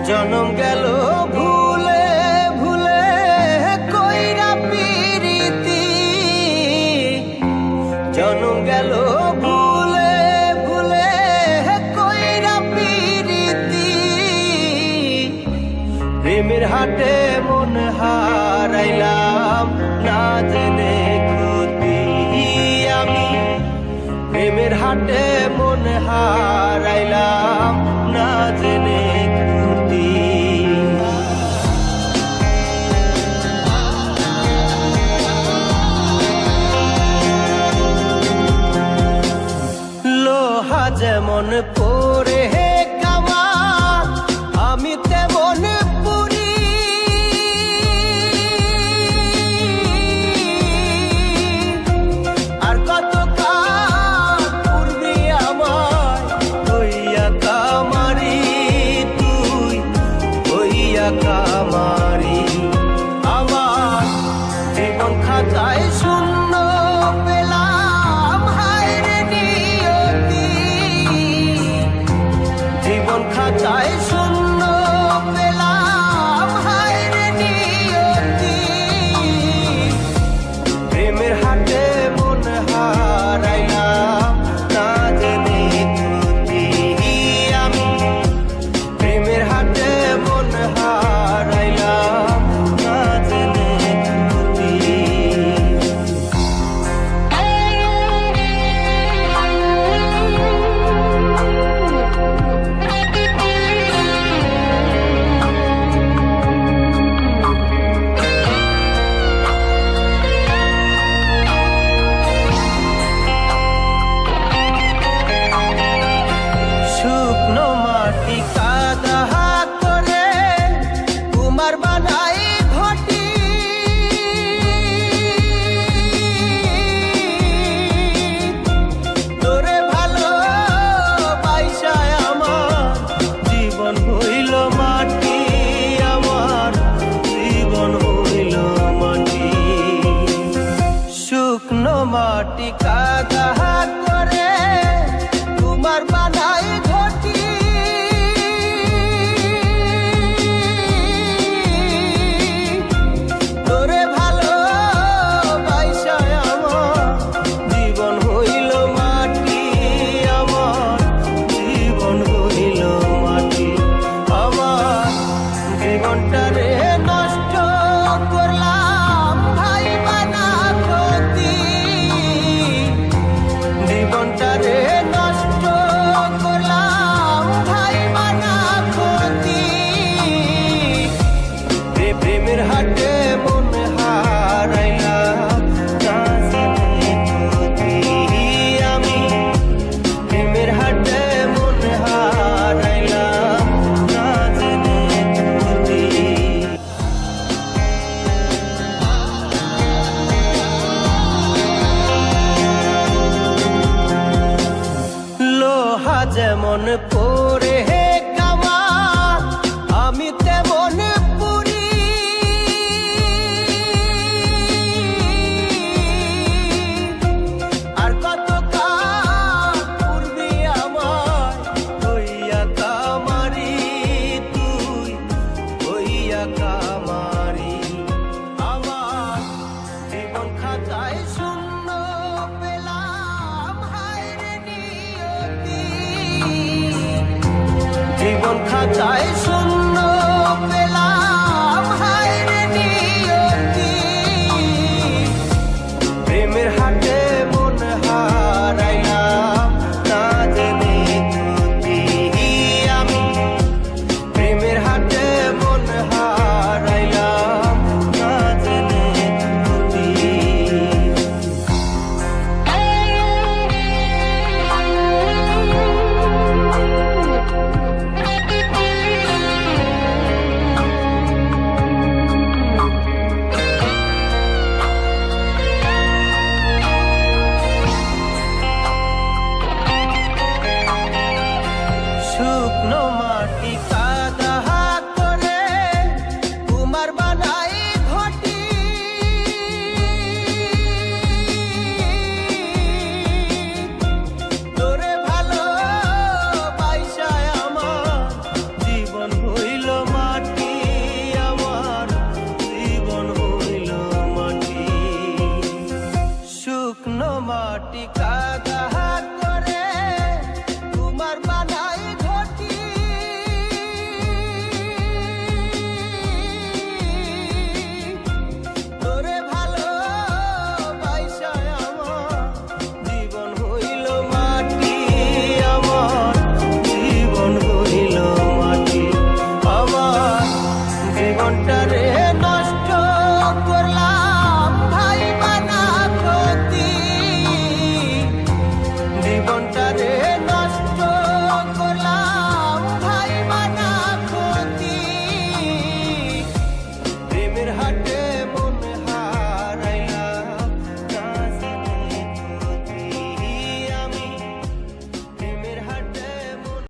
জনম গেল ভুলে ভুলে কইরা পিরিতি, জনম গেল ভুলে ভুলে কইরা পিরিতি। প্রেমের হাটে মন হারাইলাম না জেনে ক্ষতি আমি, প্রেমের হাটে মন হারাইলাম না জেনে ক্ষতি। লোহা যেমন পরে কামা আমি তেমন পুরি, আর কত কাল পূর্বে আমার হইয়া কামারি, তুই হইয়া কামারি। আমার জীবন খাতায় শূন্য পেলাম হায় রে নিয়তি, জীবন খাতায় শূন্য পেলাম হায় রে নিয়তি। প্রেমের হাটে মন হারাইলাম না জেনে ক্ষতি আমি, প্রেমের হাটে মন হারাইলাম না জেনে ক্ষতি। শুকনো মাটি কাদা করে কুমার বানাই ঘটি, তোরে ভালো বাইসায় আমার জীবন হইল মাটি, আমার জীবন হইল মাটি। শুকনো মাটি কাদা করে কুমার বানাই ঘটি, তোরে ভালো বাইসায় আমার জীবন হইল মাটি, আমার জীবন হইল মাটি। আমার জীবনটারে নষ্ট করলাম ভাই বানা ক্ষতি, জীবনটারে নষ্ট করলাম ভাই বানা ক্ষতি। প্রেমের হাটে মন হারাইলাম না জেনে ক্ষতি আমি, প্রেমের হাটে মন হারাইলাম না জেনে ক্ষতি। লোহা যেমন পরে কামা আমি তেমন পুরি, আর কত কাল পূর্বে আমার হইয়া কামারি, তুই হইয়া কামারি। আমার জীবন খাতায় শূন্য পেলাম হায় রে নিয়তি, জীবন খাতায়